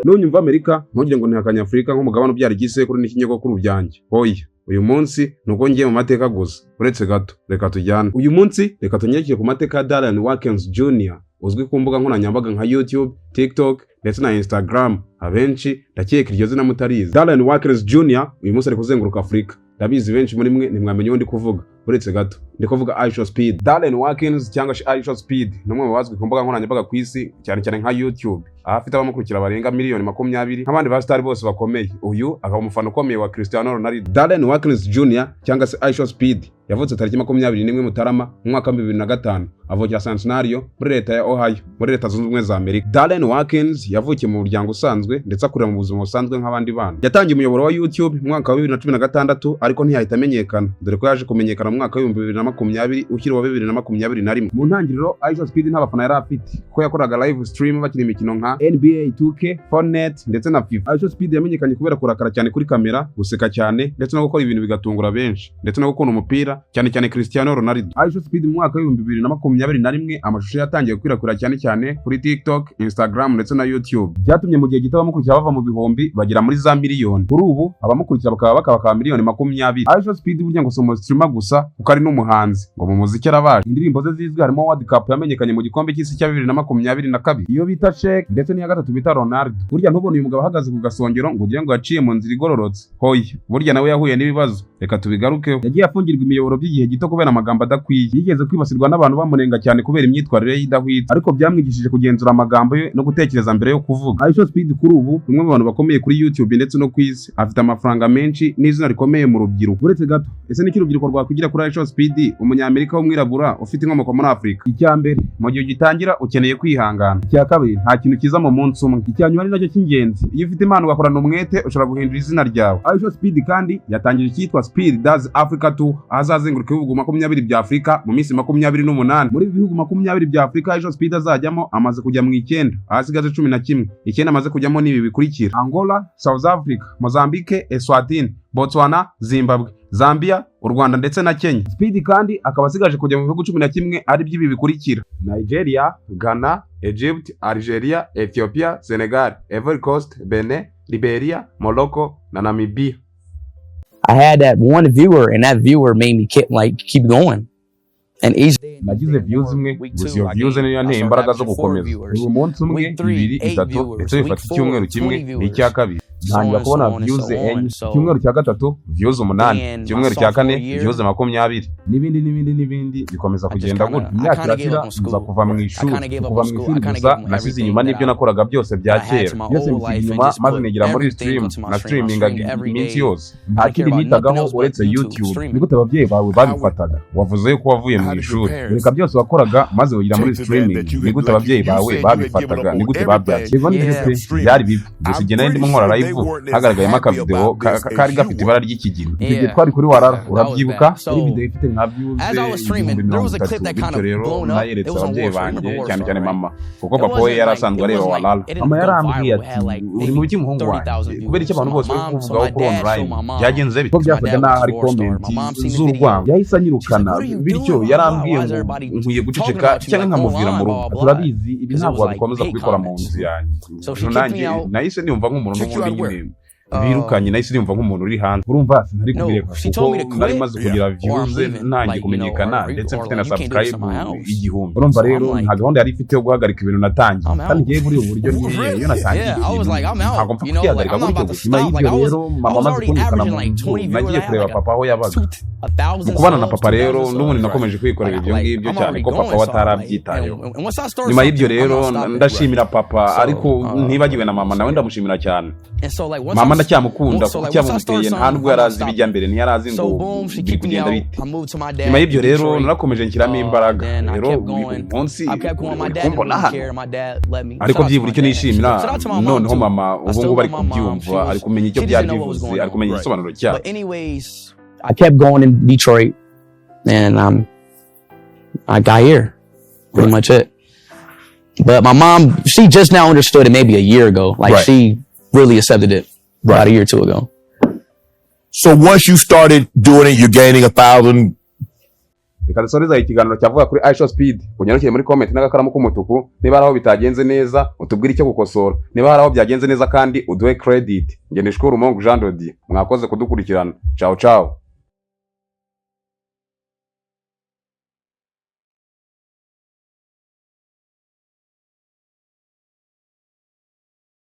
nunyumva Amerika ntugire ngo ntihakanye Afurika nk'umugabane ubyara igisekuru n'ikinyogokuru byanjye. Oya, uyu munsi nuko ngiye mu mateka gusa. Uretse gato reka tujyane. Uyu munsi reka tunyekeye ku mateka ya Darren Watkins Jr. uzwi ku mbuga nkoranyambaga nka YouTube, TikTok ndetse na Instagram. Abenshi ndakeka iryo zina mutarizi. Darren Watkins Jr. uyu munsi ari kuzenguruka Afurika. Ndabizi benshi muri mwe ntimwamenye uwo ndi kuvuga. Uretse gato ndi kuvuga ISHOWSPEED. Darren Watkins cyangwa ISHOWSPEED ni umwe mu bazwi ku mbuga nkoranyambaga kw'isi, cyane cyane nka YouTube, afite abamukurikira barenga miliyoni 20 nk'abandi basitari bose bakomeye. Uyu akaba umufana ukomeye wa Cristiano Ronaldo. Darren Watkins Jr. cyangwa se ISHOWSPEED yavutse tariki 21 Mutarama mu mwaka wa 2005, avukira Cincinnati muri leta ya Ohio muri leta zunze ubumwe za Amerika. Darren Watkins yavukiye mu muryango usanzwe ndetse akurira mu buzima busanzwe nk'abandi bana. Yatangiye umuyoboro wa YouTube mu mwaka wa 2016 ariko ntiyahita amenyekana, dore ko yaje kumenyekana mu mwaka wa 2020 ukiri wa 2021. Mu ntangiriro ISHOWSPEED nta bafana yari afite, ko yakoraga live stream bakina imikino nka NBA 2K, Fortnite ndetse na FIFA. ISHOWSPEED yamenyekanye kubera kurakara cyane kuri kamera, guseka cyane ndetse no gukora ibintu bigatungura benshi, ndetse no gukunda umupira cyane cyane Cristiano Ronaldo. ISHOWSPEED mu mwaka wa 2021 amashusho yatangiye gukwirakwira cyane kuri TikTok, Instagram ndetse na YouTube. Byatumye mu gihe gito abamukurikira bava mu bihumbi bagira muri za miliyoni. Kuri ubu abamukurikira bakaba miliyoni 20. ISHOWSPEED burya ngo somo streamer gusa kuko ari n'umuhanzi, ngo mu muziki arabaje. Indirimbo ze zizwi harimo World Cup yamenyekanye mu gikombe cy'isi cya 2022, iyo bita Shake ndetse n'iya gatatu bita Ronaldo. Burya ntubone uyu mugabo ahagaze ku gasongero ngo ugire ngo yaciye mu nzira igororotse. Hoya, burya nawe yahuye n'ibibazo. Reka tubigarukeho. Yagiye afungirwa imiyoboro by'igihe gito kubera amagambo adakwiye. Yigeze kwibasirwa n'abantu bamurenga cyane kubera imyitwarire ye idahwitse, ariko byamwigishije kugenzura amagambo ye no gutekereza mbere yo kuvuga. ISHOWSPEED kuri ubu umwe mu bantu bakomeye kuri YouTube ndetse no kw'isi, afite amafaranga menshi n'izina rikomeye mu rubyiruko. Uretse gato, ese niki urubyiruko rwakwigira kuri ISHOWSPEED, umunyamerika w'umwirabura ufite inkomoko muri Afurika? Icya mbere, mu gihe ugitangira ukeneye kwihangana. Icya kabiri, nta kintu kiza mu munsi umwe. Icya nyuma ni nacyo cy'ingenzi, iyo ufite impano ugakorana umwete ushobora guhindura izina ryawe. ISHOWSPEED kandi yatangije icyitwa Speed Does Africa Tour, azazenguruka ibihugu 20 bya Afurika mu minsi 28. Muri ibihugu 20 bya Afurika ISHOWSPEED azajyamo amaze kujya mu 9, ahasigaje 11. Icyenda amaze kujyamo nibi bikurikira: Angola, South Africa, Mozambique, Eswatini, Botswana, Zimbabwe, Zambia, u Rwanda ndetse na Kenya. Speed kandi akaba asigaje kujya mu bihugu 11 ari by'ibi bikurikira: Nigeria, Ghana, Egypt, Algeria, Ethiopia, Senegal, Ivory Coast, Benin, Liberia, Morocco na Namibia. I had that one viewer, and that viewer made me keep going. And each day nagize views imwe, gusa iyo views niyo yanteye imbaraga zo gukomeza. Uyu munsi umwe, 2, 3, ndetse bifata icyumweru kimwe n'icya kabiri. Ntangira kubona views 4, icyumweru cya gatatu views 8, icyumweru cya kane views 20, n'ibindi bikomeza kugenda gutyo. Imyaka irashira, nza kuva mu ishuri gusa nasize inyuma n'ibyo nakoraga byose bya kera. Byose bisiga inyuma maze negera muri na streamingaga iminsi yose. Nta kindi nitagaho uretse YouTube. Ni gute ababyeyi bawe babifataga? Wavuze ko wavuye mu ishuri, reka byose wakoraga maze wigira muri streaming. Ni gute ababyeyi bawe babifataga? Ni gute babyakiriye? Byari bibi. Gusa igihe nari ndimo nkora live hagaragayemo akavideo kari gafite ibara ry'ikigina. Igihe twari kuri Warara, urabyibuka? Iyi video ifite nka views 30. Bityo rero nayeretse ababyeyi banjye, cyane mama, kuko papa we yari asanzwe areba Warara. Mama yarambwiye ati, uri mu biki muhungu wanjye? Kubera iki abantu bose bari kuvugaho kuri online? Byagenze bite? Ko byasaga naho ari comment z'urwango. Yahise anyirukana, bityo yarambwiye ngo nkwiye guceceka cyangwa nkamubwira mu rugo. Turabizi ibi ntabwo wabikomeza kubikora mu nzu yanjye. Nanjye nahise niyumva nk'umuntu n'ubundi nyine birukanye, nahise niyumva nk'umuntu uri hanze. Urumva sinari kubireka kuko nari maze kugira views, ntangiye kumenyekana ndetse mfite na subscribe 1000. Urumva rero nta gahunda yari ifite yo guhagarika ibintu natangiye, kandi ngiye muri ubu buryo nyine iyo natangiye ntabwo mpfa kwihagarika gutyo gusa. Nyuma y'ibyo rero mama amaze kunyirukana mu nzu, nagiye kureba papa aho yabaga. Mu kubana na papa rero n'ubundi nakomeje kwikorera ibyo ngibyo cyane ko papa watarabyitayeho. Nyuma y'ibyo rero ndashimira papa, ariko ntibagiwe na mama, nawe ndamushimira cyane. Mama ndacyamukunda kuko cyamuteye nta nubwo yarazi ibijya mbere, ntiyarazi ngo biri kugenda bite. Nyuma y'ibyo rero narakomeje nshyiramo imbaraga. Rero uyu munsi kumbona hano, ariko byibura icyo nishimira noneho mama ubu ngubu ari kubyumva, ari kumenya icyo byari bivuze, ari kumenya igisobanuro cyabo. I kept going in Detroit, and I got here. Pretty much it. But my mom, she just now understood it maybe a year ago. Like she really accepted it about a year or two ago. So once you started doing it, you're gaining 1,000 reka dusoreze ikiganiro cyavuga kuri ISHOWSPEED. Unyarukire muri comment n'agakaramu k'umutuku niba hari aho bitagenze neza utubwire icyo gukosora, niba hari aho byagenze neza kandi uduhe credit. Nge nishukuru Mungu Jean Dodi, mwakoze kudukurikirana. Ciao ciao.